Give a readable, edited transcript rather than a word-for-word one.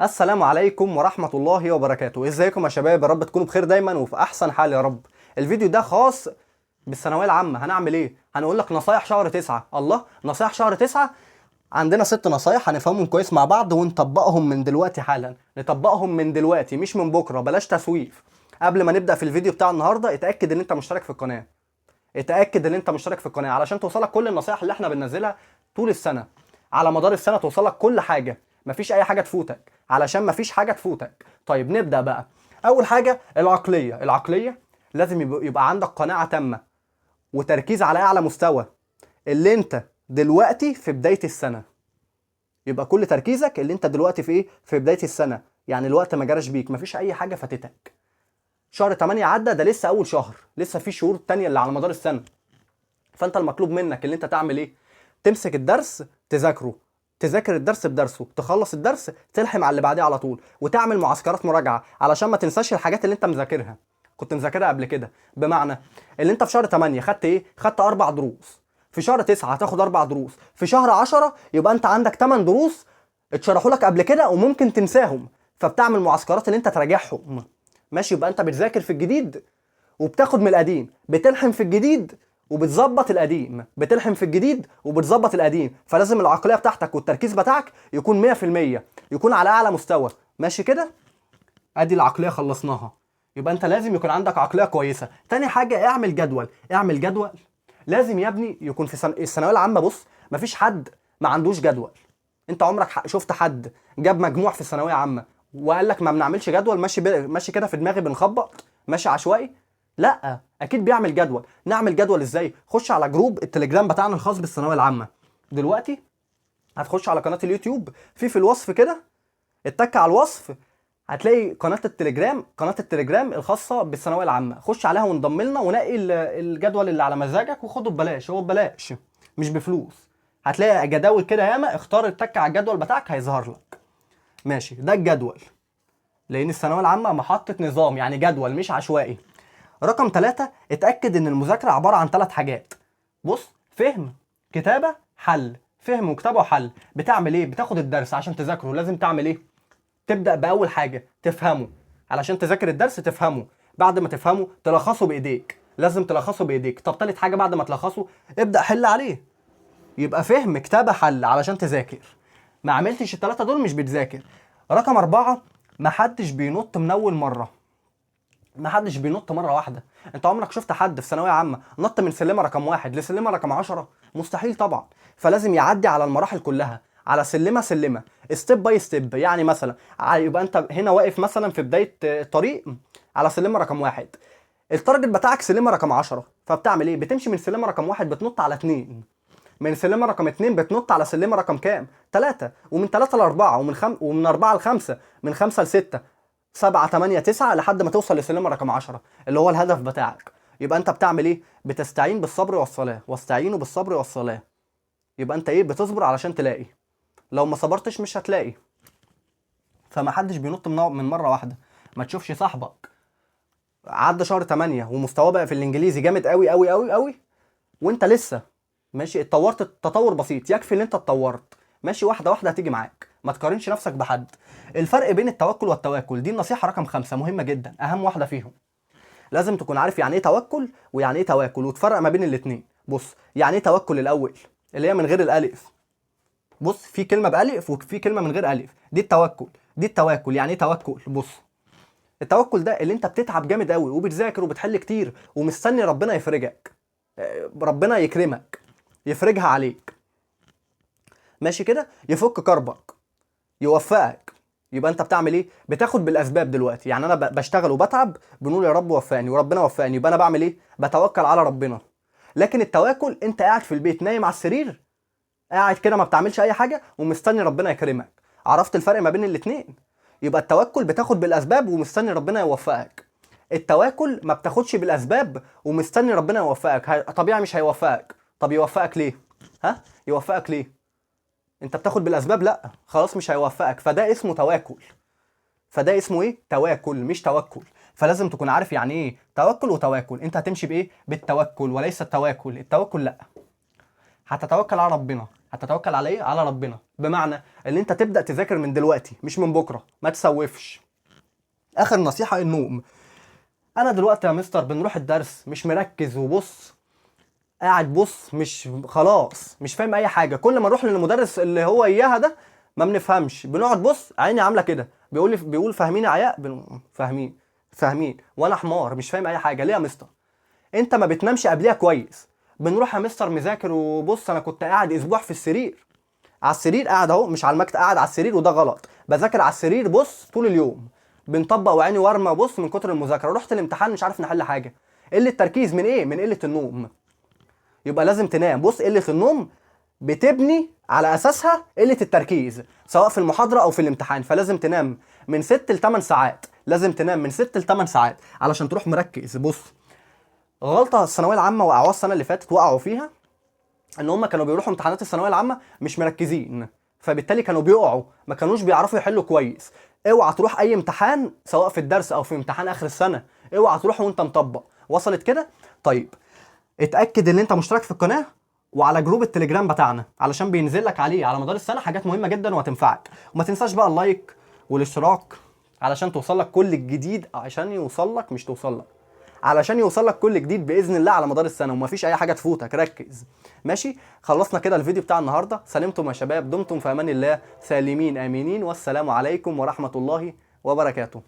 السلام عليكم ورحمة الله وبركاته. ازيكم يا شباب؟ يا رب تكونوا بخير دايما وفي احسن حال يا رب. الفيديو ده خاص بالثانوية العامة. هنعمل ايه؟ هنقول لك نصايح شهر 9. الله، نصايح شهر 9. عندنا 6 نصايح هنفهمهم كويس مع بعض ونطبقهم من دلوقتي حالا. نطبقهم من دلوقتي مش من بكرة، بلاش تسويف. قبل ما نبدأ في الفيديو بتاع النهاردة اتأكد ان انت مشترك في القناة. اتأكد ان انت مشترك في القناة علشان توصلك كل النصايح اللي احنا بننزلها طول السنة. على مدار السنة توصلك كل حاجة، مفيش اي حاجة تفوتك، علشان مفيش حاجة تفوتك. طيب نبدأ بقى. اول حاجة العقلية لازم يبقى عندك قناعة تامة وتركيز على اعلى مستوى، اللي انت دلوقتي في بداية السنة. يبقى كل تركيزك اللي انت دلوقتي في ايه؟ في بداية السنة. يعني الوقت ما جراش بيك، مفيش اي حاجة فاتتك. شهر 8 عدى، ده لسه اول شهر، لسه في شهور تانية اللي على مدار السنة. فانت المطلوب منك اللي انت تعمل ايه؟ تمسك الدرس تذاكره، تذاكر الدرس بدرسه، تخلص الدرس تلحم على اللي بعديه على طول، وتعمل معسكرات مراجعه علشان ما تنساش الحاجات اللي انت مذاكرها، كنت مذاكرها قبل كده. بمعنى اللي انت في شهر 8 خدت ايه؟ خدت 4 دروس. في شهر 9 هتاخد 4 دروس. في شهر 10 يبقى انت عندك 8 دروس اتشرحوا لك قبل كده وممكن تنساهم، فبتعمل معسكرات اللي انت تراجعهم. ماشي؟ يبقى انت بتذاكر في الجديد وبتاخد من القديم، بتلحم في الجديد وبتظبط القديم، بتلحم في الجديد وبتظبط القديم. فلازم العقليه بتاعتك والتركيز بتاعك يكون 100%، يكون على اعلى مستوى. ماشي كده؟ ادي العقليه خلصناها. يبقى انت لازم يكون عندك عقليه كويسه. تاني حاجه اعمل جدول. اعمل جدول. لازم يا ابني يكون في الثانويه العامه. بص، مفيش حد ما عندوش جدول. انت عمرك شفت حد جاب مجموع في الثانويه عامه وقال لك ما بنعملش جدول؟ ماشي كده في دماغي بنخبط، ماشي عشوائي؟ لا، اكيد بيعمل جدول. نعمل جدول ازاي؟ خش على جروب التليجرام بتاعنا الخاص بالثانويه العامه. دلوقتي هتخش على قناه اليوتيوب، في الوصف كده، اتك على الوصف، هتلاقي قناه التليجرام الخاصه بالثانويه العامه. خش عليها وانضم لنا ونقي الجدول اللي على مزاجك وخده ببلاش. هو ببلاش مش بفلوس. هتلاقي جداول كده ياما، اختار التك على الجدول بتاعك هيظهر لك. ماشي؟ ده الجدول، لان الثانويه العامه محطه نظام، يعني جدول مش عشوائي. رقم 3، اتأكد ان المذاكرة عبارة عن 3 حاجات. بص، فهم، كتابة، حل. فهم وكتابة وحل. بتعمل ايه؟ بتاخد الدرس عشان تذاكره، لازم تعمل ايه؟ تبدأ بأول حاجة تفهمه. علشان تذاكر الدرس تفهمه، بعد ما تفهمه تلخصه بإيديك، لازم تلخصه بإيديك. طب تالت حاجة بعد ما تلخصه ابدأ حل عليه. يبقى فهم، كتابة، حل علشان تذاكر. ما عملتش ال3 دول مش بتذاكر. رقم 4، محدش بينط من أول مرة. ما حدش بينط مره واحده. انت عمرك شفت حد في ثانويه عامه نط من سلمه رقم 1 لسلمه رقم 10؟ مستحيل طبعا. فلازم يعدي على المراحل كلها، على سلمه سلمه، ستيب باي ستيب. يعني مثلا يبقى انت هنا واقف مثلا في بدايه الطريق على سلمه رقم 1، التارجت بتاعك سلمه رقم 10، فبتعمل ايه؟ بتمشي من سلمه رقم 1 بتنط على 2، من سلمه رقم 2 بتنط على سلمه رقم كام؟ 3، ومن 3 ل 4، ومن 4 ل 5، من 5 ل 6، 7، 8، 9، لحد ما توصل لسلمه رقم 10 اللي هو الهدف بتاعك. يبقى انت بتعمل ايه؟ بتستعين بالصبر والصلاه، واستعينوا بالصبر والصلاه. يبقى انت ايه؟ بتصبر علشان تلاقي. لو ما صبرتش مش هتلاقي. فما حدش بينط من مره واحده. ما تشوفش صاحبك عدى شهر 8 ومستواه بقى في الانجليزي جامد قوي قوي قوي قوي، وانت لسه ماشي اتطورت تطور بسيط، يكفي ان انت اتطورت. ماشي؟ واحده واحده هتيجي معاك. ما تقارنش نفسك بحد. الفرق بين التوكل والتواكل، دي النصيحه رقم 5، مهمه جدا، اهم واحده فيهم. لازم تكون عارف يعني ايه توكل ويعني ايه تواكل، وتفرق ما بين الاتنين. بص، يعني ايه توكل الاول؟ اللي هي من غير الالف. بص، في كلمه بالف وفي كلمه من غير الف، دي التوكل. دي التواكل. يعني ايه توكل؟ بص، التوكل ده اللي انت بتتعب جامد قوي وبتذاكر وبتحل كتير ومستني ربنا يفرجك، ربنا يكرمك، يفرجها عليك. ماشي كده؟ يفك كربك، يوفقك. يبقى انت بتعمل ايه؟ بتاخد بالاسباب دلوقتي. يعني انا بشتغل وبتعب، بنقول يا رب وفقني، وربنا وفقني، يبقى انا بعمل ايه؟ بتوكل على ربنا. لكن التواكل انت قاعد في البيت نايم على السرير، قاعد كده ما بتعملش اي حاجه ومستني ربنا يكرمك. عرفت الفرق ما بين الاتنين؟ يبقى التوكل بتاخد بالاسباب ومستني ربنا يوفقك. التواكل ما بتاخدش بالاسباب ومستني ربنا يوفقك. طبيعي مش هيوفقك. طب يوفقك ليه؟ ها؟ يوفقك ليه؟ انت بتاخد بالاسباب، لا خلاص مش هيوفقك. فده اسمه تواكل. فده اسمه ايه؟ تواكل مش توكل. فلازم تكون عارف يعني ايه توكل وتواكل. انت هتمشي بايه؟ بالتوكل وليس التواكل. التواكل لا، هتتوكل على ربنا. هتتوكل على ايه؟ على ربنا. بمعنى ان انت تبدا تذاكر من دلوقتي مش من بكره، ما تسوفش. اخر نصيحه النوم. انا دلوقتي يا مستر بنروح الدرس مش مركز، وبص قاعد بص مش خلاص مش فاهم اي حاجه، كل ما نروح للمدرس اللي هو اياها ده ما بنفهمش، بنقعد بص عيني عامله كده، بيقول فاهمين يا عياء؟ فاهمين وانا حمار مش فاهم اي حاجه. ليه يا مستر؟ انت ما بتنامش قبلها كويس. بنروح يا مستر مذاكر، وبص انا كنت قاعد اسبوع في السرير، على السرير قاعد اهو، مش على المكتب، قاعد على السرير، وده غلط. بذاكر على السرير بص طول اليوم، بنطبق وعيني ورمه بص من كتر المذاكره، رحت الامتحان مش عارف نحل حاجه. قله تركيز من ايه؟ من قله النوم. يبقى لازم تنام. بص قله النوم بتبني على اساسها قله التركيز، سواء في المحاضره او في الامتحان. فلازم تنام من 6 ل 8 ساعات، لازم تنام من 6 ل 8 ساعات علشان تروح مركز. بص غلطه الثانويه العامه وقعوها السنه اللي فاتت، وقعوا فيها ان هم كانوا بيروحوا امتحانات الثانويه العامه مش مركزين، فبالتالي كانوا بيقعوا، ما كانوش بيعرفوا يحلوا كويس. اوعى تروح اي امتحان سواء في الدرس او في امتحان اخر السنه، اوعى تروح وانت مطبق. وصلت كده؟ طيب اتاكد ان انت مشترك في القناه وعلى جروب التليجرام بتاعنا، علشان بينزل لك عليه على مدار السنه حاجات مهمه جدا وهتنفعك. وما تنساش بقى اللايك والاشتراك علشان توصل لك كل الجديد، عشان يوصل لك مش توصل لك، علشان يوصل لك كل جديد باذن الله على مدار السنه، ومفيش اي حاجه تفوتك. ركز. ماشي، خلصنا كده الفيديو بتاع النهارده. سلمتم يا شباب، دمتم في امان الله، سالمين امنين، والسلام عليكم ورحمه الله وبركاته.